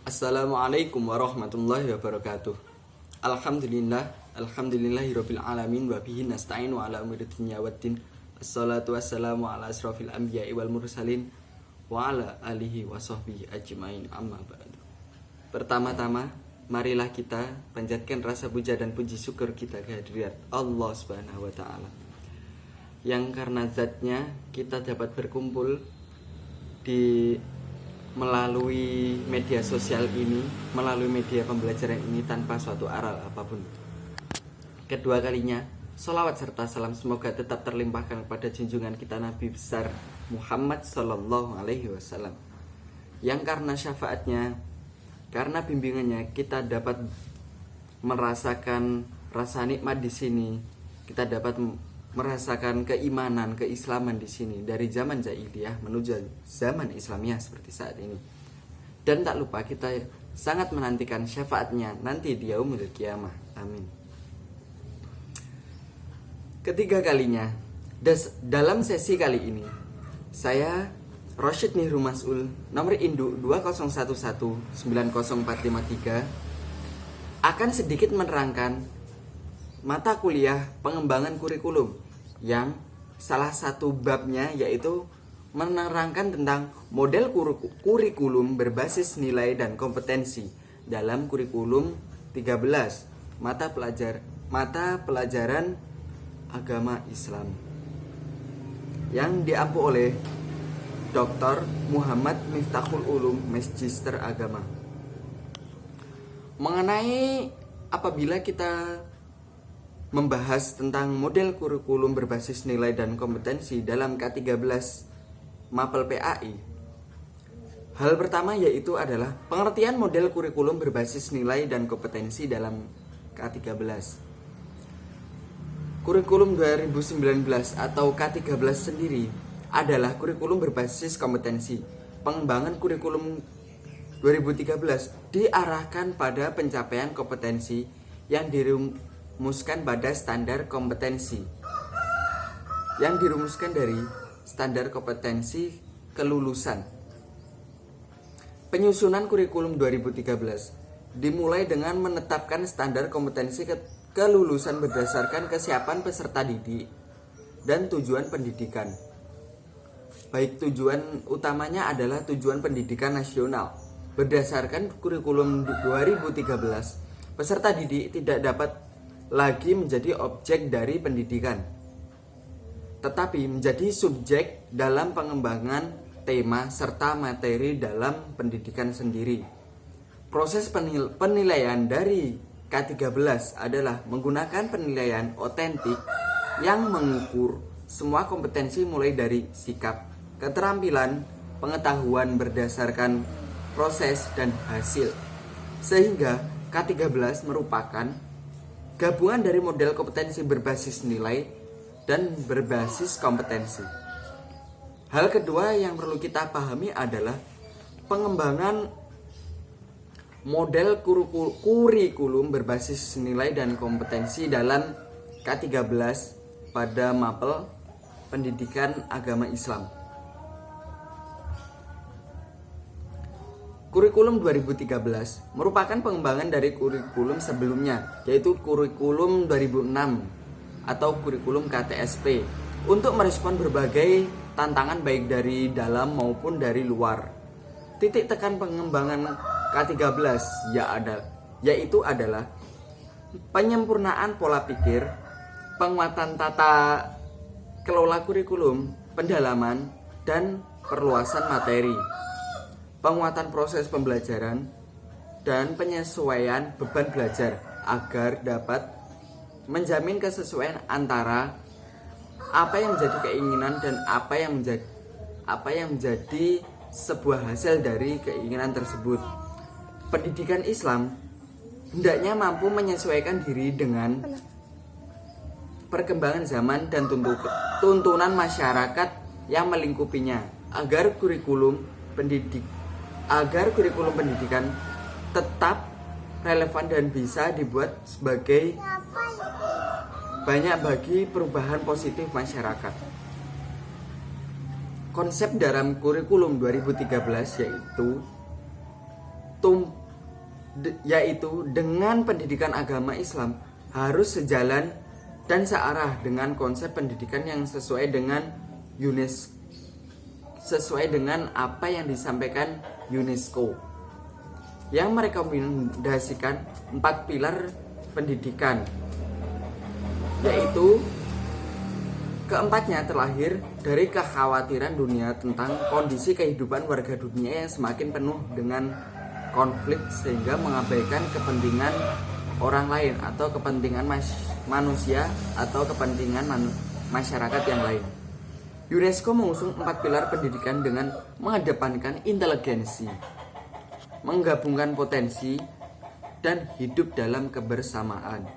Assalamualaikum warahmatullahi wabarakatuh. Alhamdulillahirabbil alamin wa bihi nasta'inu ala umuri dunya waddin. Assalatu wassalamu ala asrofil anbiya'i wal mursalin wa ala alihi wa sahbihi ajmain, amma ba'du. Pertama-tama, marilah kita panjatkan rasa puja dan puji syukur kita kehadirat Allah Subhanahu wa taala, yang karena zatnya kita dapat berkumpul di melalui media sosial ini, melalui media pembelajaran ini tanpa suatu aral apapun. Kedua kalinya, sholawat serta salam semoga tetap terlimpahkan kepada junjungan kita Nabi besar Muhammad Sallallahu Alaihi Wasallam, yang karena syafaatnya, karena bimbingannya kita dapat merasakan rasa nikmat di sini. Kita dapat merasakan keimanan, keislaman di sini dari zaman jahiliyah menuju zaman Islamiyah seperti saat ini. Dan tak lupa kita sangat menantikan syafaatnya nanti di yaumul qiyamah. Amin. Ketiga kalinya, dalam sesi kali ini, saya Rosyid Nihru Mas'ul, nomor induk 201190453, akan sedikit menerangkan mata kuliah pengembangan kurikulum, yang salah satu babnya yaitu menerangkan tentang model kurikulum berbasis nilai dan kompetensi dalam kurikulum 13 mata pelajaran agama Islam, yang diampu oleh Dr. Muhammad Miftahul Ulum, Magister Agama. Mengenai apabila kita membahas tentang model kurikulum berbasis nilai dan kompetensi dalam K13 Mapel PAI, hal pertama yaitu adalah pengertian model kurikulum berbasis nilai dan kompetensi dalam K13. Kurikulum 2019 atau K13 sendiri adalah kurikulum berbasis kompetensi. Pengembangan kurikulum 2013 diarahkan pada pencapaian kompetensi yang dirumuskan pada standar kompetensi, yang dirumuskan dari standar kompetensi kelulusan. Penyusunan kurikulum 2013 dimulai dengan menetapkan standar kompetensi kelulusan berdasarkan kesiapan peserta didik dan tujuan pendidikan. Baik tujuan utamanya adalah tujuan pendidikan nasional. Berdasarkan kurikulum 2013, peserta didik tidak dapat lagi menjadi objek dari pendidikan, tetapi menjadi subjek dalam pengembangan tema serta materi dalam pendidikan sendiri. Proses penilaian dari K13 adalah menggunakan penilaian otentik yang mengukur semua kompetensi mulai dari sikap, keterampilan, pengetahuan berdasarkan proses dan hasil, sehingga K13 merupakan gabungan dari model kompetensi berbasis nilai dan berbasis kompetensi. Hal kedua yang perlu kita pahami adalah pengembangan model kurikulum berbasis nilai dan kompetensi dalam K13 pada Mapel Pendidikan Agama Islam. Kurikulum 2013 merupakan pengembangan dari kurikulum sebelumnya, yaitu kurikulum 2006 atau kurikulum KTSP, untuk merespon berbagai tantangan baik dari dalam maupun dari luar. Titik tekan pengembangan K13 yaitu adalah penyempurnaan pola pikir, penguatan tata kelola kurikulum, pendalaman dan perluasan materi, penguatan proses pembelajaran, dan penyesuaian beban belajar agar dapat menjamin kesesuaian antara apa yang menjadi keinginan dan apa yang menjadi sebuah hasil dari keinginan tersebut. Pendidikan Islam hendaknya mampu menyesuaikan diri dengan perkembangan zaman dan tuntunan masyarakat yang melingkupinya, agar kurikulum pendidikan tetap relevan dan bisa dibuat sebagai banyak bagi perubahan positif masyarakat. Konsep dalam kurikulum 2013 yaitu yaitu dengan pendidikan agama Islam harus sejalan dan searah dengan konsep pendidikan yang sesuai dengan apa yang disampaikan UNESCO, yang merekomendasikan 4 pilar pendidikan, yaitu keempatnya terlahir dari kekhawatiran dunia tentang kondisi kehidupan warga dunia yang semakin penuh dengan konflik sehingga mengabaikan kepentingan orang lain atau kepentingan manusia atau kepentingan masyarakat yang lain. UNESCO mengusung 4 pilar pendidikan dengan mengedepankan inteligensi, menggabungkan potensi, dan hidup dalam kebersamaan.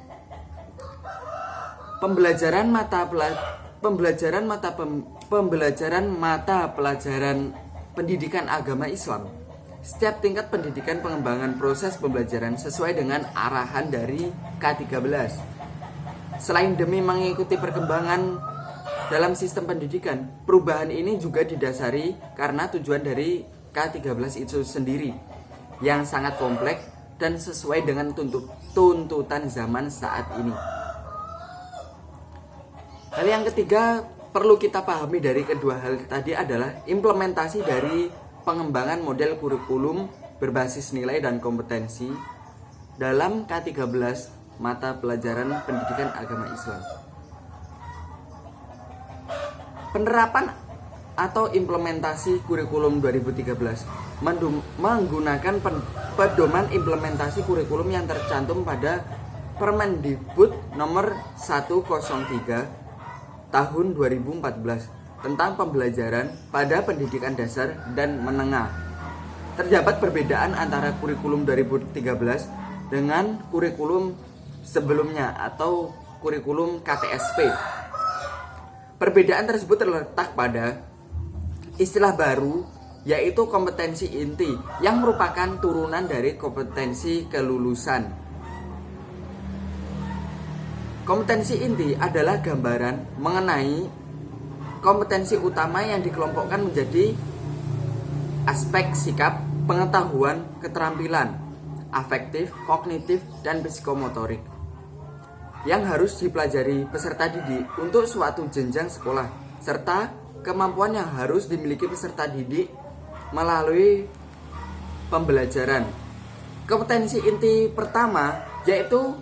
Pembelajaran mata pelajaran pendidikan agama Islam. Setiap tingkat pendidikan pengembangan proses pembelajaran sesuai dengan arahan dari K13. Selain demi mengikuti perkembangan dalam sistem pendidikan, perubahan ini juga didasari karena tujuan dari K13 itu sendiri yang sangat kompleks dan sesuai dengan tuntutan zaman saat ini. Hal yang ketiga perlu kita pahami dari kedua hal tadi adalah implementasi dari pengembangan model kurikulum berbasis nilai dan kompetensi dalam K13 mata pelajaran pendidikan agama Islam. Penerapan atau implementasi kurikulum 2013 menggunakan pedoman implementasi kurikulum yang tercantum pada Permendikbud nomor 103 tahun 2014 tentang pembelajaran pada pendidikan dasar dan menengah. Terdapat perbedaan antara kurikulum 2013 dengan kurikulum sebelumnya atau kurikulum KTSP. Perbedaan tersebut terletak pada istilah baru, yaitu kompetensi inti yang merupakan turunan dari kompetensi kelulusan. Kompetensi inti adalah gambaran mengenai kompetensi utama yang dikelompokkan menjadi aspek sikap, pengetahuan, keterampilan, afektif, kognitif, dan psikomotorik yang harus dipelajari peserta didik untuk suatu jenjang sekolah, serta kemampuan yang harus dimiliki peserta didik melalui pembelajaran. Kompetensi inti pertama yaitu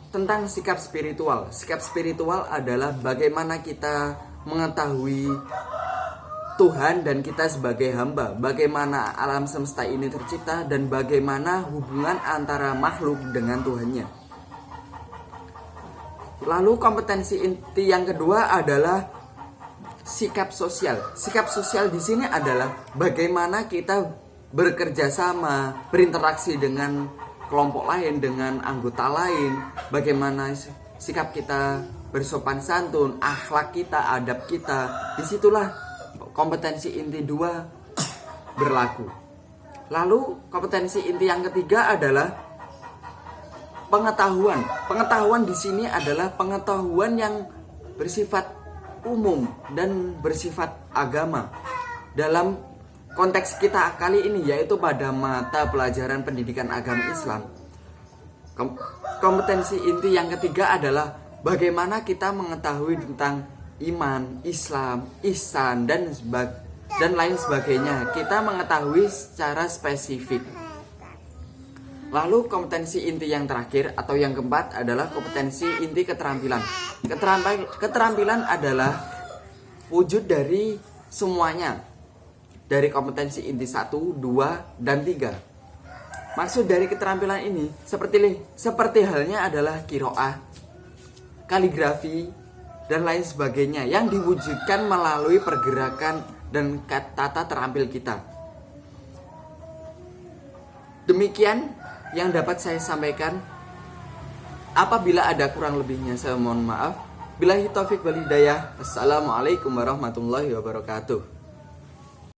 tentang sikap spiritual. Sikap spiritual adalah bagaimana kita mengetahui Tuhan dan kita sebagai hamba, bagaimana alam semesta ini tercipta, dan bagaimana hubungan antara makhluk dengan Tuhannya. Lalu kompetensi inti yang kedua adalah sikap sosial. Sikap sosial di sini adalah bagaimana kita bekerja sama, berinteraksi dengan kelompok lain, dengan anggota lain, bagaimana sikap kita bersopan santun, akhlak kita, adab kita. Disitulah kompetensi inti 2 berlaku. Lalu kompetensi inti yang ketiga adalah pengetahuan. Pengetahuan di sini adalah pengetahuan yang bersifat umum dan bersifat agama. Dalam konteks kita kali ini yaitu pada mata pelajaran pendidikan agama Islam. Kompetensi inti yang ketiga adalah bagaimana kita mengetahui tentang iman, Islam, ihsan, dan lain sebagainya. Kita mengetahui secara spesifik. Lalu kompetensi inti yang terakhir atau yang keempat adalah kompetensi inti keterampilan. Keterampilan adalah wujud dari semuanya, dari kompetensi inti 1, 2, dan 3. Maksud dari keterampilan ini seperti halnya adalah qiraah, kaligrafi, dan lain sebagainya yang diwujudkan melalui pergerakan dan tata terampil kita. Demikian yang dapat saya sampaikan. Apabila ada kurang lebihnya saya mohon maaf. Billahi taufik wal hidayah. Assalamualaikum warahmatullahi wabarakatuh.